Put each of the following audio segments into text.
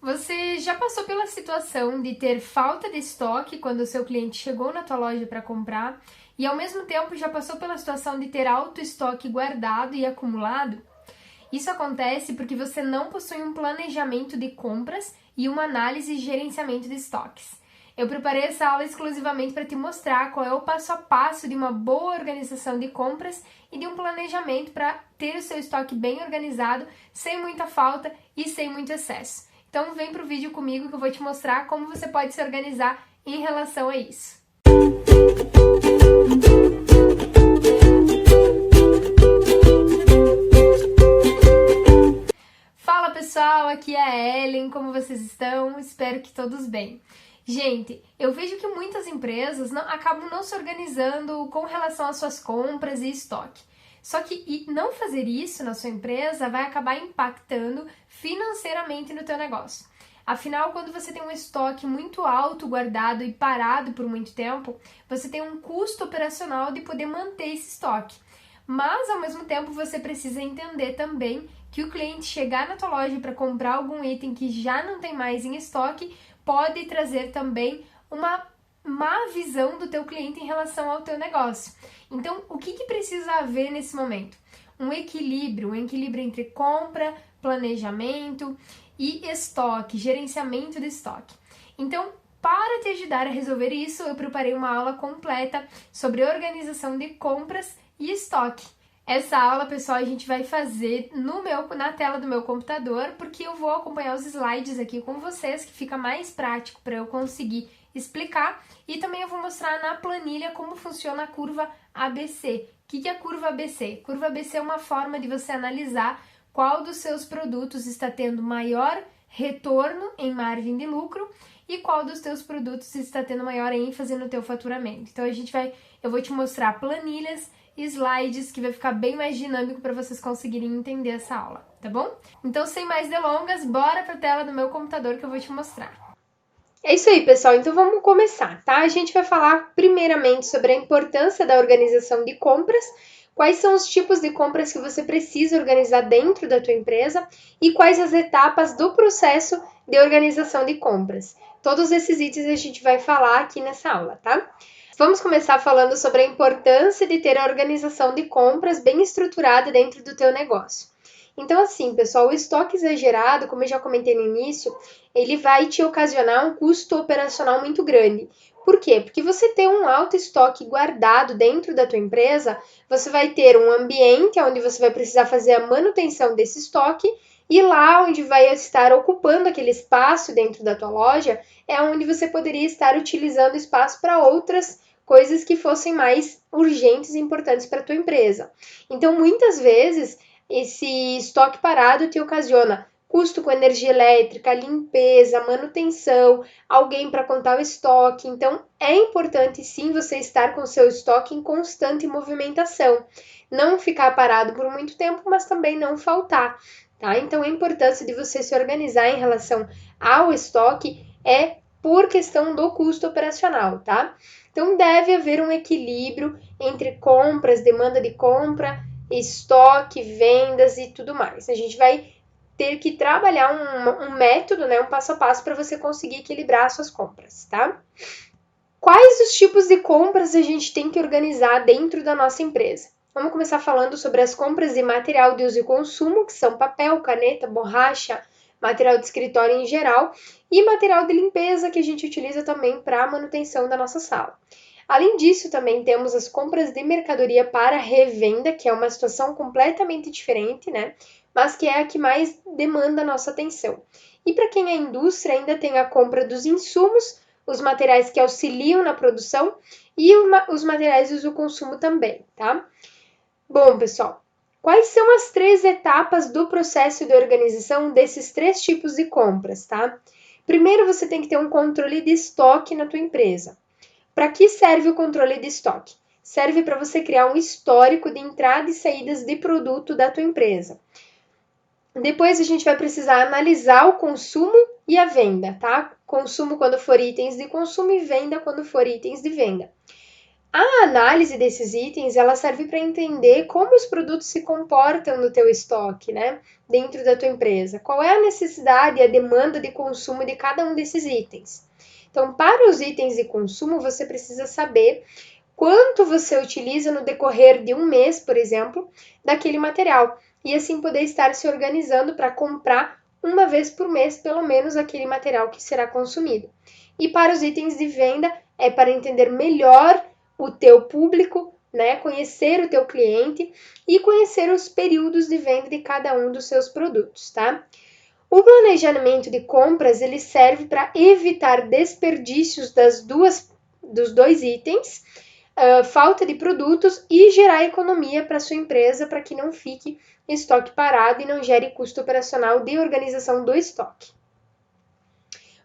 Você já passou pela situação de ter falta de estoque quando o seu cliente chegou na tua loja para comprar e ao mesmo tempo já passou pela situação de ter alto estoque guardado e acumulado? Isso acontece porque você não possui um planejamento de compras e uma análise e gerenciamento de estoques. Eu preparei essa aula exclusivamente para te mostrar qual é o passo a passo de uma boa organização de compras e de um planejamento para ter o seu estoque bem organizado, sem muita falta e sem muito excesso. Então vem pro vídeo comigo que eu vou te mostrar como você pode se organizar em relação a isso. Fala pessoal, aqui é a Ellen, como vocês estão? Espero que todos bem. Gente, eu vejo que muitas empresas acabam não se organizando com relação às suas compras e estoque. Só que não fazer isso na sua empresa vai acabar impactando financeiramente no teu negócio. Afinal, quando você tem um estoque muito alto guardado e parado por muito tempo, você tem um custo operacional de poder manter esse estoque. Mas, ao mesmo tempo, você precisa entender também que o cliente chegar na tua loja para comprar algum item que já não tem mais em estoque pode trazer também uma má visão do teu cliente em relação ao teu negócio. Então, o que precisa haver nesse momento? Um equilíbrio entre compra, planejamento e estoque, gerenciamento de estoque. Então, para te ajudar a resolver isso, eu preparei uma aula completa sobre organização de compras e estoque. Essa aula, pessoal, a gente vai fazer na tela do meu computador, porque eu vou acompanhar os slides aqui com vocês, que fica mais prático para eu conseguir explicar. E também eu vou mostrar na planilha como funciona a curva ABC. O que é a curva ABC? Curva ABC é uma forma de você analisar qual dos seus produtos está tendo maior retorno em margem de lucro e qual dos teus produtos está tendo maior ênfase no teu faturamento. Então eu vou te mostrar planilhas, slides, que vai ficar bem mais dinâmico para vocês conseguirem entender essa aula, tá bom? Então, sem mais delongas, bora para a tela do meu computador que eu vou te mostrar. É isso aí, pessoal. Então vamos começar, tá? A gente vai falar primeiramente sobre a importância da organização de compras, quais são os tipos de compras que você precisa organizar dentro da tua empresa e quais as etapas do processo de organização de compras. Todos esses itens a gente vai falar aqui nessa aula, tá? Vamos começar falando sobre a importância de ter a organização de compras bem estruturada dentro do teu negócio. Então, assim, pessoal, o estoque exagerado, como eu já comentei no início, ele vai te ocasionar um custo operacional muito grande. Por quê? Porque você tem um alto estoque guardado dentro da tua empresa, você vai ter um ambiente onde você vai precisar fazer a manutenção desse estoque e lá onde vai estar ocupando aquele espaço dentro da tua loja é onde você poderia estar utilizando espaço para outras coisas que fossem mais urgentes e importantes para a tua empresa. Então, muitas vezes, esse estoque parado te ocasiona custo com energia elétrica, limpeza, manutenção, alguém para contar o estoque. Então, é importante sim você estar com o seu estoque em constante movimentação. Não ficar parado por muito tempo, mas também não faltar, tá? Então, a importância de você se organizar em relação ao estoque é por questão do custo operacional, tá? Então, deve haver um equilíbrio entre compras, demanda de compra, estoque, vendas e tudo mais. A gente vai ter que trabalhar um método, né, um passo a passo para você conseguir equilibrar as suas compras, tá? Quais os tipos de compras a gente tem que organizar dentro da nossa empresa? Vamos começar falando sobre as compras de material de uso e consumo, que são papel, caneta, borracha, material de escritório em geral, e material de limpeza que a gente utiliza também para a manutenção da nossa sala. Além disso, também temos as compras de mercadoria para revenda, que é uma situação completamente diferente, né? Mas que é a que mais demanda a nossa atenção. E para quem é indústria, ainda tem a compra dos insumos, os materiais que auxiliam na produção e os materiais de uso consumo também, tá? Bom, pessoal, quais são as 3 etapas do processo de organização desses 3 tipos de compras, tá? Primeiro, você tem que ter um controle de estoque na tua empresa. Para que serve o controle de estoque? Serve para você criar um histórico de entrada e saídas de produto da tua empresa. Depois a gente vai precisar analisar o consumo e a venda, tá? Consumo quando for itens de consumo e venda quando for itens de venda. A análise desses itens, ela serve para entender como os produtos se comportam no teu estoque, né? Dentro da tua empresa. Qual é a necessidade e a demanda de consumo de cada um desses itens. Então, para os itens de consumo, você precisa saber quanto você utiliza no decorrer de um mês, por exemplo, daquele material. E assim poder estar se organizando para comprar uma vez por mês, pelo menos, aquele material que será consumido. E para os itens de venda, é para entender melhor o teu público, né? Conhecer o teu cliente e conhecer os períodos de venda de cada um dos seus produtos, tá? O planejamento de compras ele serve para evitar desperdícios dos dois itens, falta de produtos e gerar economia para sua empresa para que não fique estoque parado e não gere custo operacional de organização do estoque.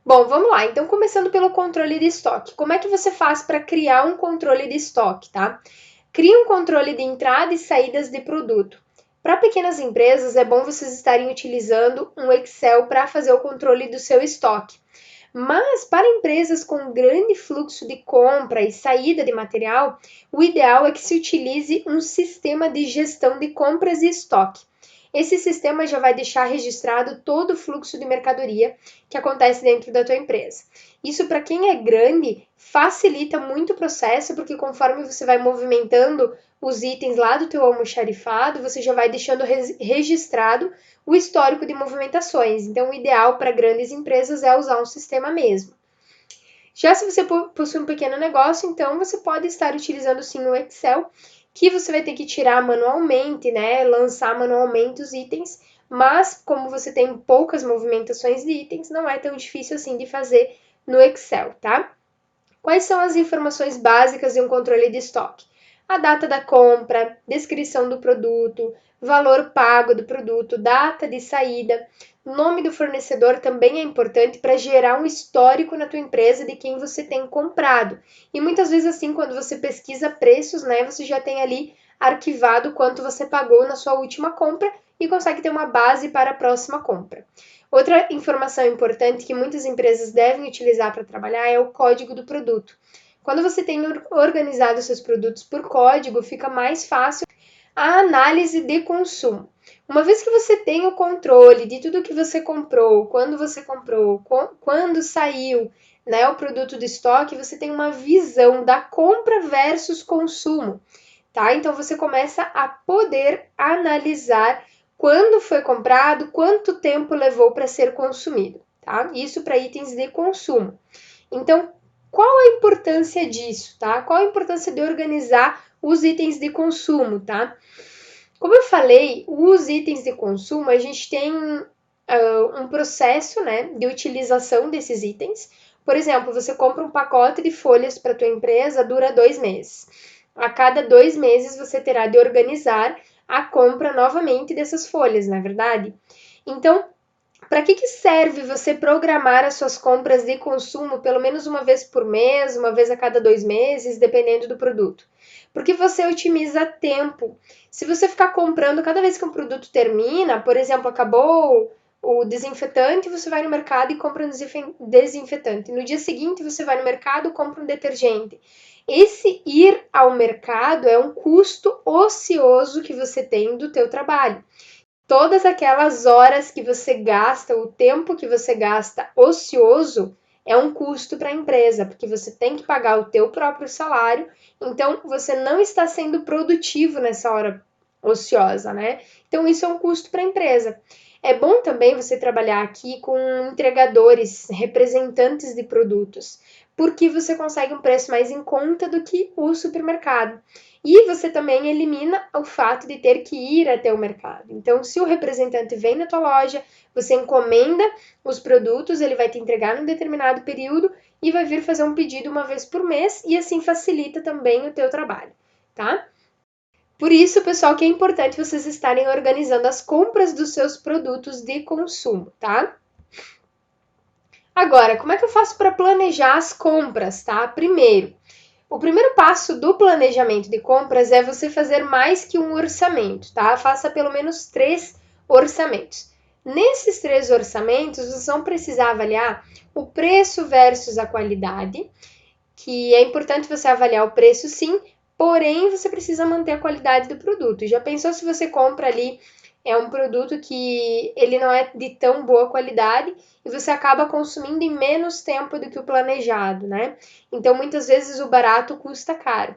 Bom, vamos lá. Então, começando pelo controle de estoque. Como é que você faz para criar um controle de estoque, tá? Cria um controle de entrada e saídas de produto. Para pequenas empresas, é bom vocês estarem utilizando um Excel para fazer o controle do seu estoque. Mas para empresas com grande fluxo de compra e saída de material, o ideal é que se utilize um sistema de gestão de compras e estoque. Esse sistema já vai deixar registrado todo o fluxo de mercadoria que acontece dentro da tua empresa. Isso, para quem é grande, facilita muito o processo, porque conforme você vai movimentando os itens lá do teu almoxarifado, você já vai deixando registrado o histórico de movimentações. Então, o ideal para grandes empresas é usar um sistema mesmo. Já se você possui um pequeno negócio, então você pode estar utilizando sim o Excel, que você vai ter que tirar manualmente, né? Lançar manualmente os itens, mas como você tem poucas movimentações de itens, não é tão difícil assim de fazer no Excel, tá? Quais são as informações básicas de um controle de estoque? A data da compra, descrição do produto, valor pago do produto, data de saída, nome do fornecedor também é importante para gerar um histórico na tua empresa de quem você tem comprado. E muitas vezes assim, quando você pesquisa preços, né, você já tem ali arquivado quanto você pagou na sua última compra e consegue ter uma base para a próxima compra. Outra informação importante que muitas empresas devem utilizar para trabalhar é o código do produto. Quando você tem organizado seus produtos por código, fica mais fácil a análise de consumo. Uma vez que você tem o controle de tudo que você comprou, quando saiu, né, o produto do estoque, você tem uma visão da compra versus consumo, tá? Então você começa a poder analisar quando foi comprado, quanto tempo levou para ser consumido, tá? Isso para itens de consumo. Então, qual a importância disso, tá? Qual a importância de organizar os itens de consumo, tá? Como eu falei, os itens de consumo, a gente tem um processo, né, de utilização desses itens. Por exemplo, você compra um pacote de folhas para tua empresa, dura 2 meses. A cada 2 meses você terá de organizar a compra novamente dessas folhas, não é verdade? Então, para que serve você programar as suas compras de consumo pelo menos uma vez por mês, uma vez a cada 2 meses, dependendo do produto? Porque você otimiza tempo. Se você ficar comprando cada vez que um produto termina, por exemplo, acabou o desinfetante, você vai no mercado e compra um desinfetante. No dia seguinte, você vai no mercado e compra um detergente. Esse ir ao mercado é um custo ocioso que você tem do teu trabalho. Todas aquelas horas que você gasta, o tempo que você gasta ocioso, é um custo para a empresa, porque você tem que pagar o teu próprio salário, então você não está sendo produtivo nessa hora ociosa, né? Então isso é um custo para a empresa. É bom também você trabalhar aqui com entregadores, representantes de produtos, porque você consegue um preço mais em conta do que o supermercado. E você também elimina o fato de ter que ir até o mercado. Então, se o representante vem na tua loja, você encomenda os produtos, ele vai te entregar num determinado período e vai vir fazer um pedido uma vez por mês e assim facilita também o teu trabalho, tá? Por isso, pessoal, que é importante vocês estarem organizando as compras dos seus produtos de consumo, tá? Agora, como é que eu faço para planejar as compras, tá? Primeiro, o primeiro passo do planejamento de compras é você fazer mais que um orçamento, tá? Faça pelo menos 3 orçamentos. Nesses 3 orçamentos, vocês vão precisar avaliar o preço versus a qualidade, que é importante você avaliar o preço sim, porém você precisa manter a qualidade do produto. Já pensou se você compra ali um produto que ele não é de tão boa qualidade e você acaba consumindo em menos tempo do que o planejado, né? Então muitas vezes o barato custa caro.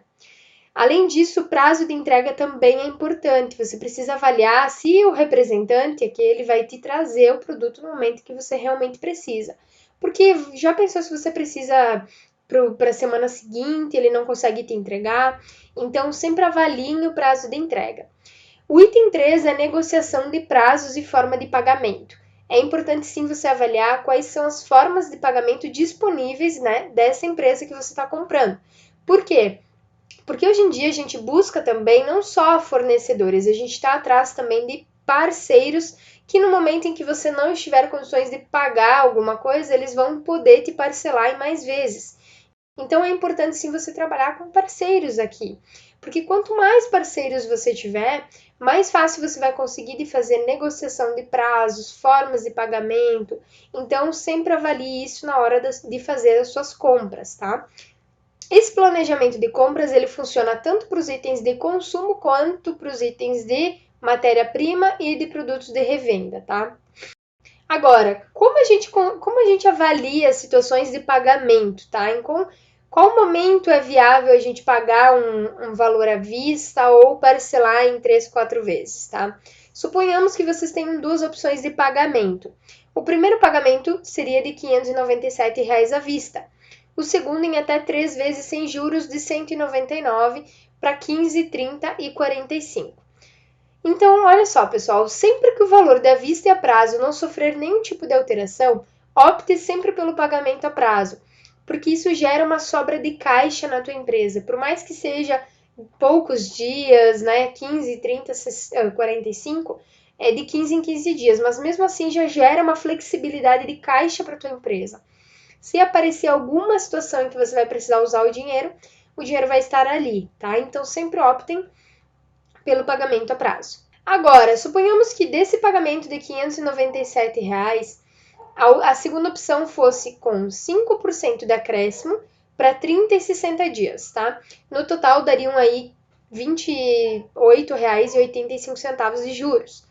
Além disso, o prazo de entrega também é importante. Você precisa avaliar se o representante aquele vai te trazer o produto no momento que você realmente precisa. Porque já pensou se você precisa para a semana seguinte, ele não consegue te entregar? Então, sempre avalie o prazo de entrega. O item 3 é negociação de prazos e forma de pagamento. É importante sim você avaliar quais são as formas de pagamento disponíveis, né, dessa empresa que você está comprando. Por quê? Porque hoje em dia a gente busca também não só fornecedores, a gente está atrás também de parceiros que no momento em que você não estiver condições de pagar alguma coisa, eles vão poder te parcelar em mais vezes. Então é importante sim você trabalhar com parceiros aqui, porque quanto mais parceiros você tiver, mais fácil você vai conseguir de fazer negociação de prazos, formas de pagamento. Então sempre avalie isso na hora de fazer as suas compras, tá? Esse planejamento de compras ele funciona tanto para os itens de consumo quanto para os itens de matéria-prima e de produtos de revenda, tá? Agora, como a gente avalia situações de pagamento, tá? Em qual momento é viável a gente pagar um valor à vista ou parcelar em 3, 4 vezes, tá? Suponhamos que vocês tenham duas opções de pagamento. O primeiro pagamento seria de R$ 597 à vista. O segundo em até 3 vezes sem juros de R$ 199 para 15, 30 e 45. Então, olha só, pessoal, sempre que o valor da vista e a prazo não sofrer nenhum tipo de alteração, opte sempre pelo pagamento a prazo, porque isso gera uma sobra de caixa na tua empresa. Por mais que seja poucos dias, né, 15, 30, 45, é de 15 em 15 dias, mas mesmo assim já gera uma flexibilidade de caixa para tua empresa. Se aparecer alguma situação em que você vai precisar usar o dinheiro vai estar ali, tá? Então sempre optem pelo pagamento a prazo. Agora, suponhamos que desse pagamento de R$ 597, a segunda opção fosse com 5% de acréscimo para 30 e 60 dias, tá? No total dariam aí R$ 28,85 de juros.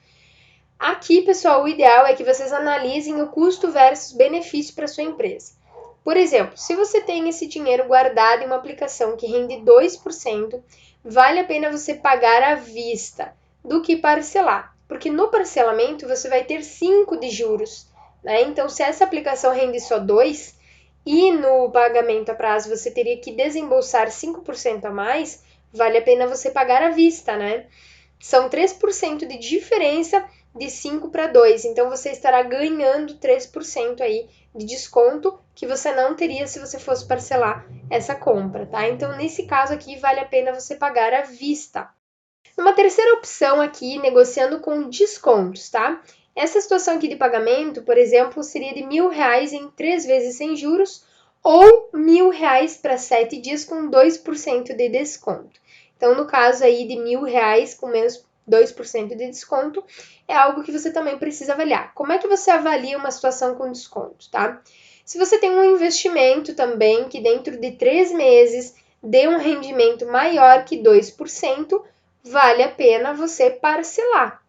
Aqui, pessoal, o ideal é que vocês analisem o custo versus benefício para sua empresa. Por exemplo, se você tem esse dinheiro guardado em uma aplicação que rende 2%, vale a pena você pagar à vista do que parcelar, porque no parcelamento você vai ter 5 de juros, né? Então, se essa aplicação rende só 2 e no pagamento a prazo você teria que desembolsar 5% a mais, vale a pena você pagar à vista, né? São 3% de diferença de 5 para 2, então você estará ganhando 3% aí de desconto que você não teria se você fosse parcelar essa compra, tá? Então, nesse caso aqui, vale a pena você pagar à vista. Uma terceira opção aqui, negociando com descontos, tá? Essa situação aqui de pagamento, por exemplo, seria de R$ 1.000 em 3 vezes sem juros ou R$ 1.000 para 7 dias com 2% de desconto. Então, no caso aí de R$ 1.000 com menos 2% de desconto, é algo que você também precisa avaliar. Como é que você avalia uma situação com desconto, tá? Se você tem um investimento também que dentro de 3 meses dê um rendimento maior que 2%, vale a pena você parcelar,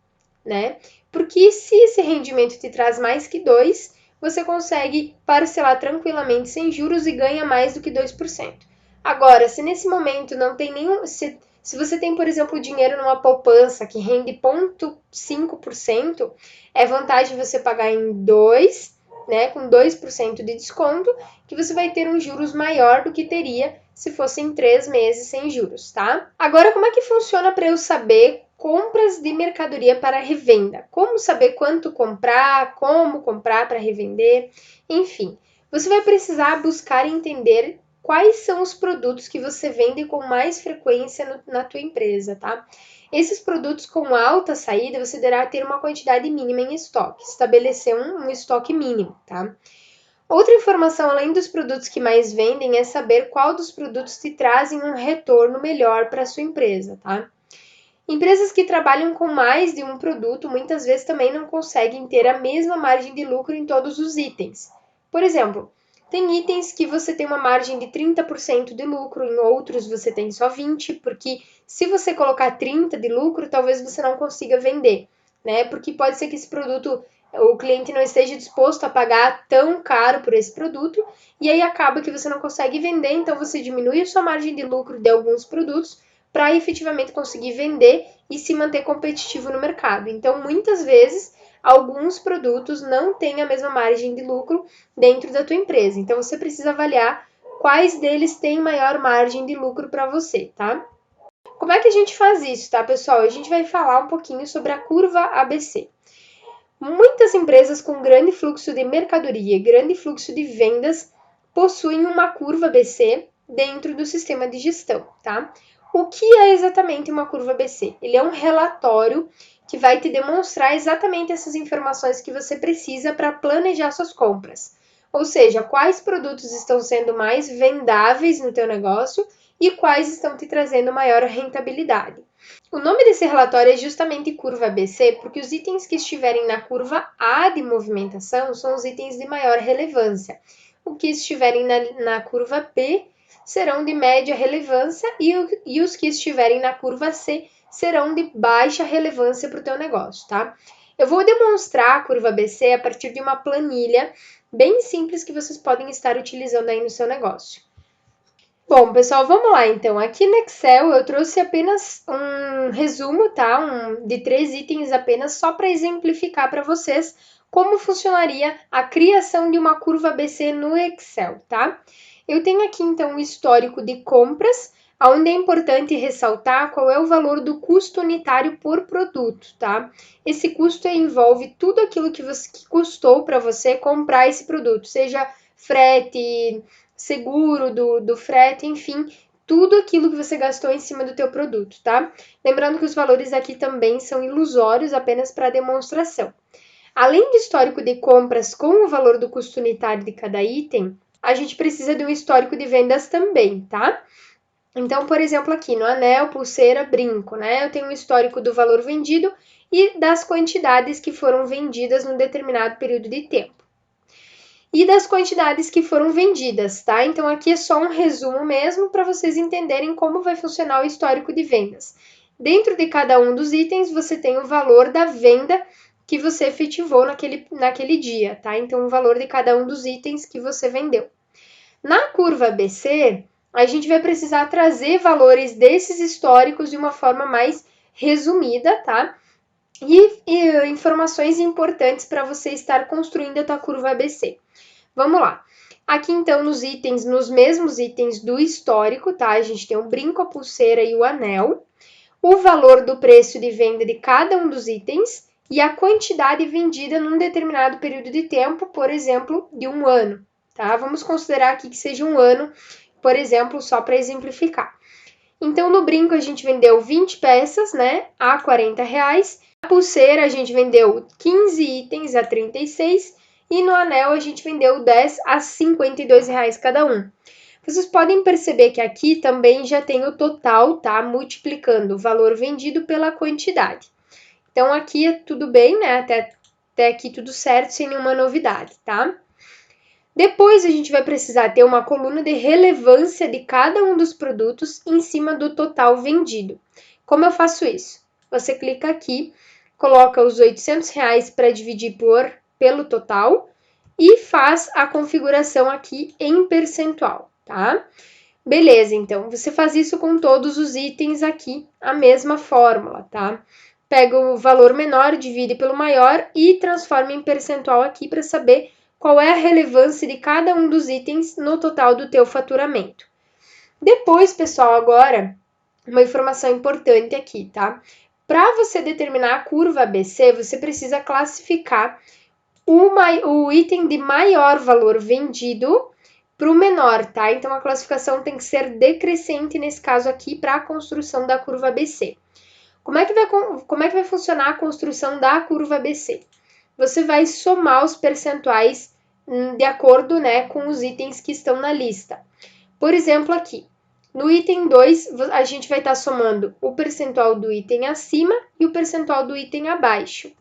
né? Porque se esse rendimento te traz mais que 2%, você consegue parcelar tranquilamente sem juros e ganha mais do que 2%. Agora, se nesse momento não tem nenhum... Se você tem, por exemplo, dinheiro numa poupança que rende 0,5%, é vantagem você pagar em 2, né, com 2% de desconto, que você vai ter um juros maior do que teria se fosse em 3 meses sem juros, tá? Agora, como é que funciona para eu saber compras de mercadoria para revenda? Como saber quanto comprar, como comprar para revender, enfim. Você vai precisar buscar entender quais são os produtos que você vende com mais frequência na tua empresa, tá? Esses produtos com alta saída, você deverá ter uma quantidade mínima em estoque, estabelecer um estoque mínimo, tá? Outra informação, além dos produtos que mais vendem, é saber qual dos produtos te trazem um retorno melhor para a sua empresa, tá? Empresas que trabalham com mais de um produto, muitas vezes também não conseguem ter a mesma margem de lucro em todos os itens. Por exemplo, Tem itens que você tem uma margem de 30% de lucro, em outros você tem só 20%, porque se você colocar 30% de lucro, talvez você não consiga vender, né? Porque pode ser que esse produto, o cliente não esteja disposto a pagar tão caro por esse produto, e aí acaba que você não consegue vender, então você diminui a sua margem de lucro de alguns produtos para efetivamente conseguir vender e se manter competitivo no mercado. Então, muitas vezes, alguns produtos não têm a mesma margem de lucro dentro da tua empresa. Então, você precisa avaliar quais deles têm maior margem de lucro para você, tá? Como é que a gente faz isso, tá, pessoal? A gente vai falar um pouquinho sobre a curva ABC. Muitas empresas com grande fluxo de mercadoria, grande fluxo de vendas, possuem uma curva ABC dentro do sistema de gestão, tá? O que é exatamente uma curva ABC? Ele é um relatório que vai te demonstrar exatamente essas informações que você precisa para planejar suas compras. Ou seja, quais produtos estão sendo mais vendáveis no teu negócio e quais estão te trazendo maior rentabilidade. O nome desse relatório é justamente curva ABC, porque os itens que estiverem na curva A de movimentação são os itens de maior relevância. O que estiverem na curva B serão de média relevância e os que estiverem na curva C serão de baixa relevância para o teu negócio, tá? Eu vou demonstrar a curva ABC a partir de uma planilha bem simples que vocês podem estar utilizando aí no seu negócio. Bom, pessoal, vamos lá então. Aqui no Excel eu trouxe apenas um resumo, tá? De 3 itens apenas, só para exemplificar para vocês como funcionaria a criação de uma curva ABC no Excel, tá? Eu tenho aqui então o histórico de compras, onde é importante ressaltar qual é o valor do custo unitário por produto, tá? Esse custo envolve tudo aquilo que custou para você comprar esse produto, seja frete, seguro do frete, enfim, tudo aquilo que você gastou em cima do teu produto, tá? Lembrando que os valores aqui também são ilusórios, apenas para demonstração. Além do histórico de compras com o valor do custo unitário de cada item, a gente precisa de um histórico de vendas também, tá? Então, por exemplo, aqui no anel, pulseira, brinco, né? Eu tenho um histórico do valor vendido e das quantidades que foram vendidas num determinado período de tempo. E das quantidades que foram vendidas, tá? Então, aqui é só um resumo mesmo para vocês entenderem como vai funcionar o histórico de vendas. Dentro de cada um dos itens, você tem o valor da venda que você efetivou naquele dia, tá? Então, o valor de cada um dos itens que você vendeu. Na curva ABC, a gente vai precisar trazer valores desses históricos de uma forma mais resumida, tá? E informações importantes para você estar construindo a tua curva ABC. Vamos lá. Aqui, então, nos mesmos itens do histórico, tá? A gente tem o brinco, a pulseira e o anel, o valor do preço de venda de cada um dos itens e a quantidade vendida num determinado período de tempo, por exemplo, de um ano, tá? Vamos considerar aqui que seja um ano, por exemplo, só para exemplificar. Então, no brinco, a gente vendeu 20 peças, né, a R$40. A pulseira, a gente vendeu 15 itens a R$36. E no anel, a gente vendeu 10 a R$52 cada um. Vocês podem perceber que aqui também já tem o total, tá? Multiplicando o valor vendido pela quantidade. Então, aqui é tudo bem, né? Até aqui tudo certo, sem nenhuma novidade, tá? Depois, a gente vai precisar ter uma coluna de relevância de cada um dos produtos em cima do total vendido. Como eu faço isso? Você clica aqui, coloca os R$800 para dividir pelo total e faz a configuração aqui em percentual, tá? Beleza, então, você faz isso com todos os itens aqui, a mesma fórmula, tá? Pega o valor menor, divide pelo maior e transforma em percentual aqui para saber qual é a relevância de cada um dos itens no total do teu faturamento. Depois, pessoal, agora, uma informação importante aqui, tá? Para você determinar a curva ABC, você precisa classificar o item de maior valor vendido para o menor, tá? Então, a classificação tem que ser decrescente nesse caso aqui para a construção da curva ABC. Como é que vai funcionar a construção da curva ABC? Você vai somar os percentuais de acordo, né, com os itens que estão na lista. Por exemplo, aqui, no item 2, a gente vai estar somando o percentual do item acima e o percentual do item abaixo.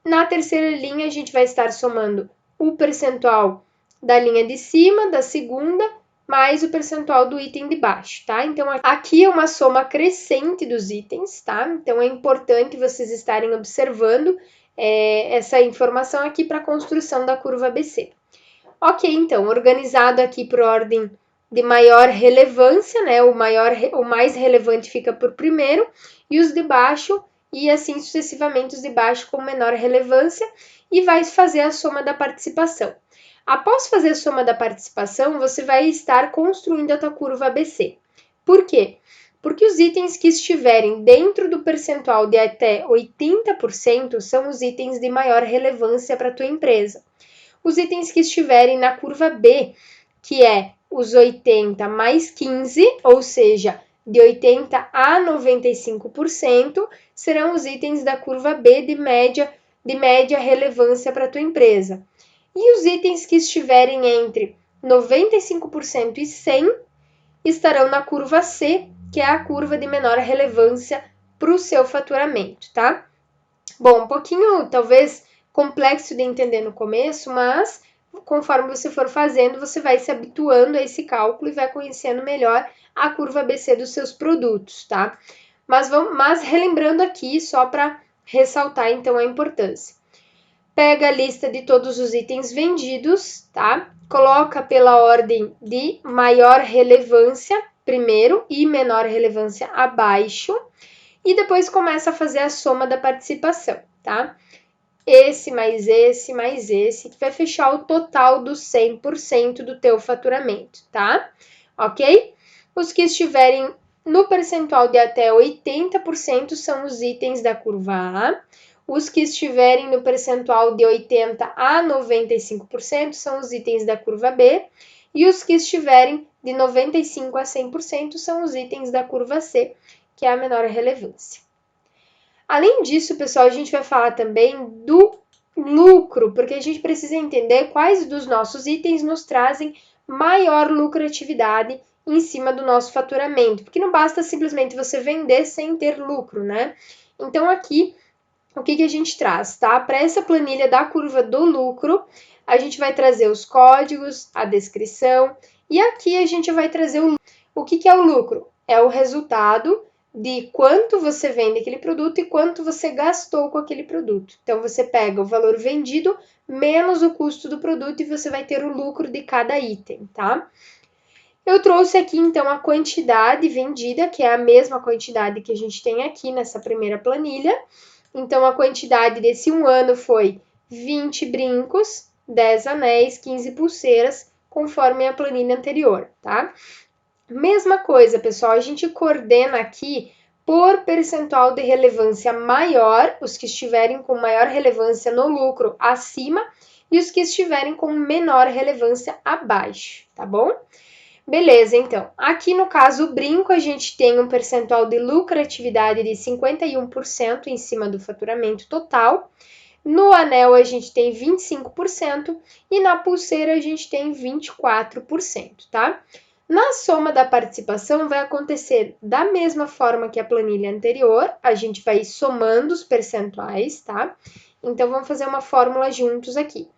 Na terceira linha, a gente vai estar somando o percentual da linha de cima, da segunda, mais o percentual do item de baixo, tá? Então, aqui é uma soma crescente dos itens, tá? Então, é importante vocês estarem observando essa informação aqui para a construção da curva ABC. Ok, então, organizado aqui por ordem de maior relevância, né? O mais relevante fica por primeiro, e os de baixo, e assim sucessivamente os de baixo com menor relevância, e vai fazer a soma da participação. Após fazer a soma da participação, você vai estar construindo a tua curva ABC. Por quê? Porque os itens que estiverem dentro do percentual de até 80% são os itens de maior relevância para a tua empresa. Os itens que estiverem na curva B, que é os 80 mais 15, ou seja, de 80 a 95%, serão os itens da curva B de média relevância para a tua empresa. E os itens que estiverem entre 95% e 100 estarão na curva C, que é a curva de menor relevância para o seu faturamento, tá? Bom, um pouquinho, talvez, complexo de entender no começo, mas conforme você for fazendo, você vai se habituando a esse cálculo e vai conhecendo melhor a curva ABC dos seus produtos, tá? Mas relembrando aqui, só para ressaltar, então, a importância. Pega a lista de todos os itens vendidos, tá? Coloca pela ordem de maior relevância primeiro e menor relevância abaixo. E depois começa a fazer a soma da participação, tá? Esse, que vai fechar o total dos 100% do teu faturamento, tá? Ok? Os que estiverem no percentual de até 80% são os itens da curva A. Os que estiverem no percentual de 80 a 95% são os itens da curva B. E os que estiverem de 95 a 100% são os itens da curva C, que é a menor relevância. Além disso, pessoal, a gente vai falar também do lucro, porque a gente precisa entender quais dos nossos itens nos trazem maior lucratividade em cima do nosso faturamento, porque não basta simplesmente você vender sem ter lucro, né? Então, aqui, o que a gente traz, tá? Para essa planilha da curva do lucro, a gente vai trazer os códigos, a descrição, e aqui a gente vai trazer o que é o lucro? É o resultado de quanto você vende aquele produto e quanto você gastou com aquele produto. Então, você pega o valor vendido menos o custo do produto e você vai ter o lucro de cada item, tá? Eu trouxe aqui, então, a quantidade vendida, que é a mesma quantidade que a gente tem aqui nessa primeira planilha. Então, a quantidade desse um ano foi 20 brincos, 10 anéis, 15 pulseiras, conforme a planilha anterior, tá? Mesma coisa, pessoal, a gente coordena aqui por percentual de relevância maior, os que estiverem com maior relevância no lucro acima e os que estiverem com menor relevância abaixo, tá bom? Beleza, então, aqui no caso o brinco a gente tem um percentual de lucratividade de 51% em cima do faturamento total, no anel a gente tem 25% e na pulseira a gente tem 24%, tá? Na soma da participação vai acontecer da mesma forma que a planilha anterior, a gente vai somando os percentuais, tá? Então, vamos fazer uma fórmula juntos aqui.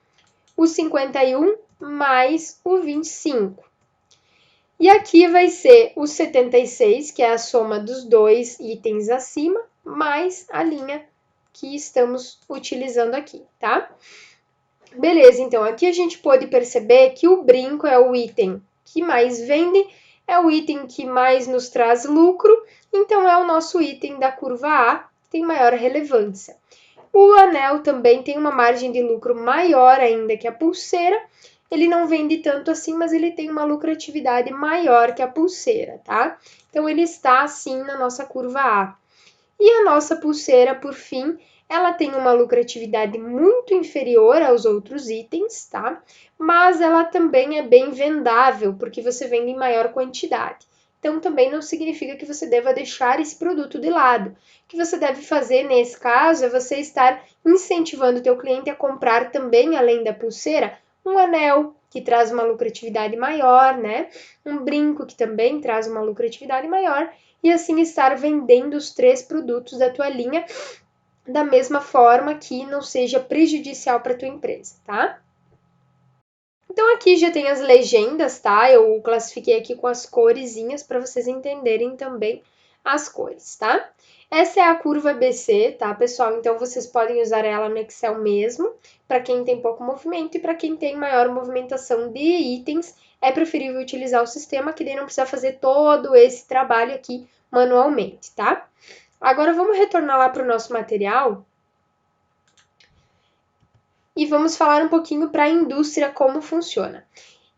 O 51 mais o 25. E aqui vai ser o 76, que é a soma dos dois itens acima, mais a linha que estamos utilizando aqui, tá? Beleza, então, aqui a gente pode perceber que o brinco é o item que mais vende, é o item que mais nos traz lucro, então é o nosso item da curva A, que tem maior relevância. O anel também tem uma margem de lucro maior ainda que a pulseira, ele não vende tanto assim, mas ele tem uma lucratividade maior que a pulseira, tá? Então, ele está assim na nossa curva A. E a nossa pulseira, por fim, ela tem uma lucratividade muito inferior aos outros itens, tá? Mas ela também é bem vendável, porque você vende em maior quantidade. Então, também não significa que você deva deixar esse produto de lado. O que você deve fazer nesse caso é você estar incentivando o teu cliente a comprar também, além da pulseira, um anel, que traz uma lucratividade maior, né? Um brinco, que também traz uma lucratividade maior, e assim estar vendendo os 3 produtos da tua linha da mesma forma que não seja prejudicial para a tua empresa, tá? Então aqui já tem as legendas, tá? Eu classifiquei aqui com as coresinhas para vocês entenderem também as cores, tá? Essa é a curva ABC, tá, pessoal? Então vocês podem usar ela no Excel mesmo, para quem tem pouco movimento e para quem tem maior movimentação de itens, é preferível utilizar o sistema, que daí não precisa fazer todo esse trabalho aqui manualmente, tá? Agora vamos retornar lá para o nosso material e vamos falar um pouquinho para a indústria como funciona.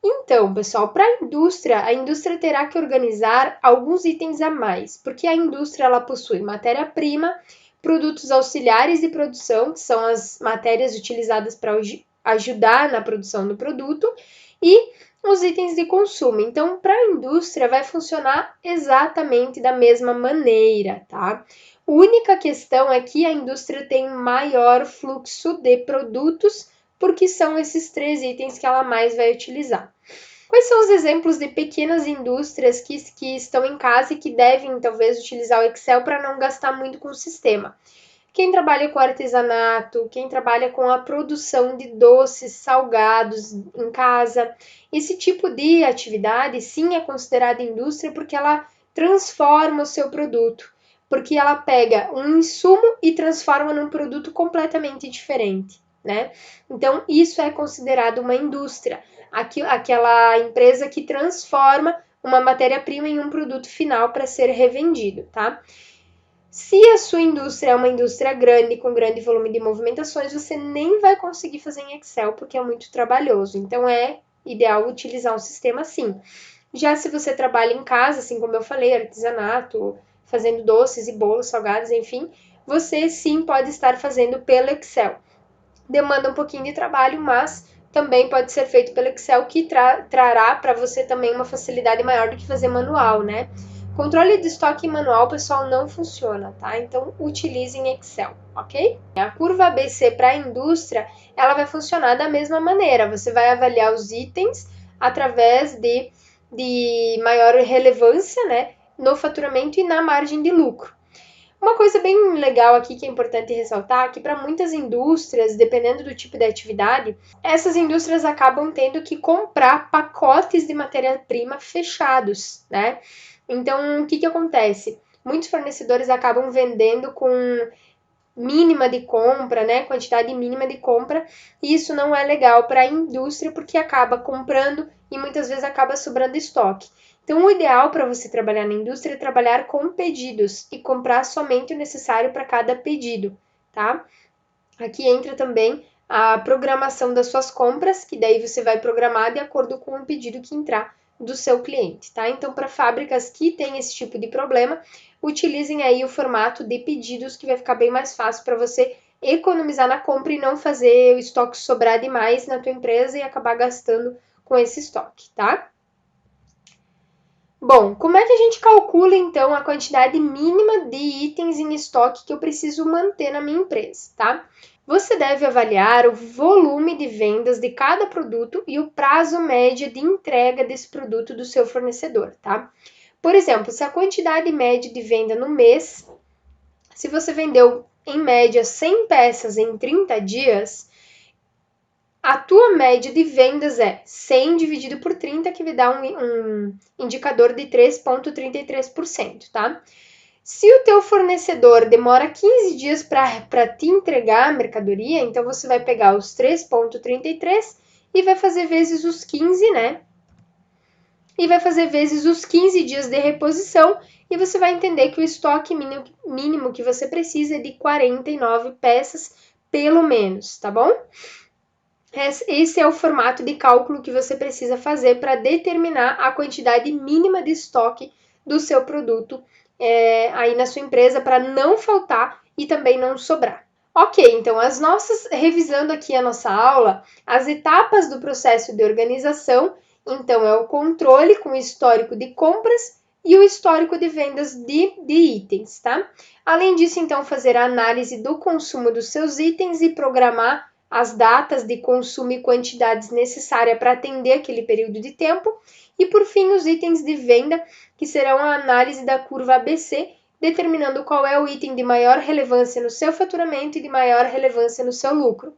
Então, pessoal, para a indústria terá que organizar alguns itens a mais, porque a indústria ela possui matéria-prima, produtos auxiliares de produção, que são as matérias utilizadas para ajudar na produção do produto, e os itens de consumo. Então, para a indústria vai funcionar exatamente da mesma maneira, tá? A única questão é que a indústria tem maior fluxo de produtos, porque são esses 3 itens que ela mais vai utilizar. Quais são os exemplos de pequenas indústrias que estão em casa e que devem, talvez, utilizar o Excel para não gastar muito com o sistema? Quem trabalha com artesanato, quem trabalha com a produção de doces, salgados em casa, esse tipo de atividade sim é considerada indústria porque ela transforma o seu produto, porque ela pega um insumo e transforma num produto completamente diferente, né? Então, isso é considerado uma indústria, aquela empresa que transforma uma matéria-prima em um produto final para ser revendido, tá? Se a sua indústria é uma indústria grande, com grande volume de movimentações, você nem vai conseguir fazer em Excel, porque é muito trabalhoso. Então, é ideal utilizar um sistema assim. Já se você trabalha em casa, assim como eu falei, artesanato, fazendo doces e bolos salgados, enfim, você sim pode estar fazendo pelo Excel. Demanda um pouquinho de trabalho, mas também pode ser feito pelo Excel, que trará para você também uma facilidade maior do que fazer manual, né? Controle de estoque manual, pessoal, não funciona, tá? Então, utilize em Excel, ok? A curva ABC para a indústria, ela vai funcionar da mesma maneira. Você vai avaliar os itens através de maior relevância, né? No faturamento e na margem de lucro. Uma coisa bem legal aqui que é importante ressaltar, que para muitas indústrias, dependendo do tipo de atividade, essas indústrias acabam tendo que comprar pacotes de matéria-prima fechados, né? Então, o que acontece? Muitos fornecedores acabam vendendo com mínima de compra, né? Quantidade mínima de compra, e isso não é legal para a indústria porque acaba comprando e muitas vezes acaba sobrando estoque. Então, o ideal para você trabalhar na indústria é trabalhar com pedidos e comprar somente o necessário para cada pedido, tá? Aqui entra também a programação das suas compras, que daí você vai programar de acordo com o pedido que entrar do seu cliente, tá? Então, para fábricas que têm esse tipo de problema, utilizem aí o formato de pedidos, que vai ficar bem mais fácil para você economizar na compra e não fazer o estoque sobrar demais na tua empresa e acabar gastando com esse estoque, tá? Bom, como é que a gente calcula então a quantidade mínima de itens em estoque que eu preciso manter na minha empresa, tá? Você deve avaliar o volume de vendas de cada produto e o prazo médio de entrega desse produto do seu fornecedor, tá? Por exemplo, se a quantidade média de venda no mês, se você vendeu em média 100 peças em 30 dias, a tua média de vendas é 100 dividido por 30, que vai dar um indicador de 3,33%, tá? Se o teu fornecedor demora 15 dias para te entregar a mercadoria, então você vai pegar os 3,33 e vai fazer vezes os 15, né? E vai fazer vezes os 15 dias de reposição e você vai entender que o estoque mínimo que você precisa é de 49 peças, pelo menos, tá bom? Esse é o formato de cálculo que você precisa fazer para determinar a quantidade mínima de estoque do seu produto aí na sua empresa, para não faltar e também não sobrar. Ok, então revisando aqui a nossa aula, as etapas do processo de organização, então é o controle com o histórico de compras e o histórico de vendas de itens, tá? Além disso, então, fazer a análise do consumo dos seus itens e programar as datas de consumo e quantidades necessárias para atender aquele período de tempo. E, por fim, os itens de venda, que serão a análise da curva ABC, determinando qual é o item de maior relevância no seu faturamento e de maior relevância no seu lucro.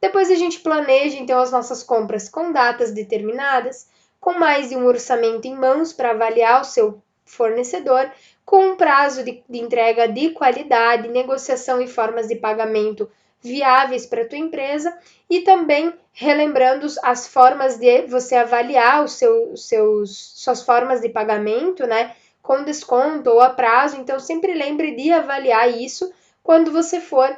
Depois a gente planeja então as nossas compras com datas determinadas, com mais de um orçamento em mãos para avaliar o seu fornecedor, com um prazo de entrega de qualidade, negociação e formas de pagamento viáveis para a tua empresa e também relembrando as formas de você avaliar suas formas de pagamento, né? Com desconto ou a prazo. Então, sempre lembre de avaliar isso quando você for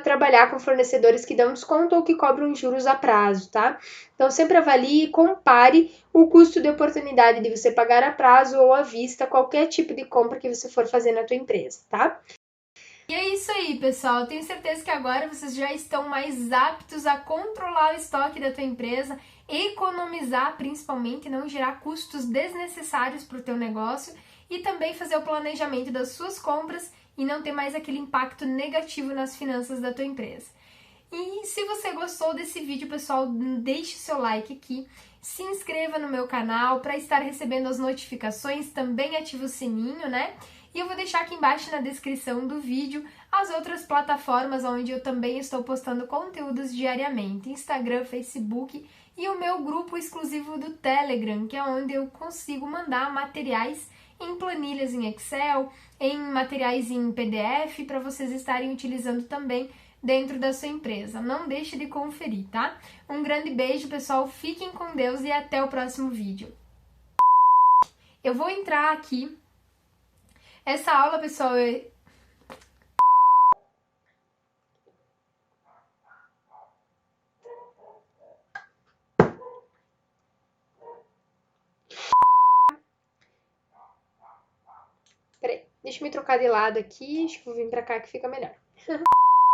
trabalhar com fornecedores que dão desconto ou que cobram juros a prazo, tá? Então, sempre avalie e compare o custo de oportunidade de você pagar a prazo ou à vista qualquer tipo de compra que você for fazer na tua empresa, tá? E é isso aí, pessoal. Eu tenho certeza que agora vocês já estão mais aptos a controlar o estoque da tua empresa, economizar principalmente, não gerar custos desnecessários para o teu negócio e também fazer o planejamento das suas compras e não ter mais aquele impacto negativo nas finanças da tua empresa. E se você gostou desse vídeo, pessoal, deixe o seu like aqui, se inscreva no meu canal para estar recebendo as notificações, também ative o sininho, né? E eu vou deixar aqui embaixo na descrição do vídeo as outras plataformas onde eu também estou postando conteúdos diariamente, Instagram, Facebook e o meu grupo exclusivo do Telegram, que é onde eu consigo mandar materiais em planilhas em Excel, em materiais em PDF, para vocês estarem utilizando também dentro da sua empresa. Não deixe de conferir, tá? Um grande beijo, pessoal. Fiquem com Deus e até o próximo vídeo. Eu vou entrar aqui. Essa aula, pessoal, Peraí, deixa eu me trocar de lado aqui, acho que vou vir pra cá que fica melhor.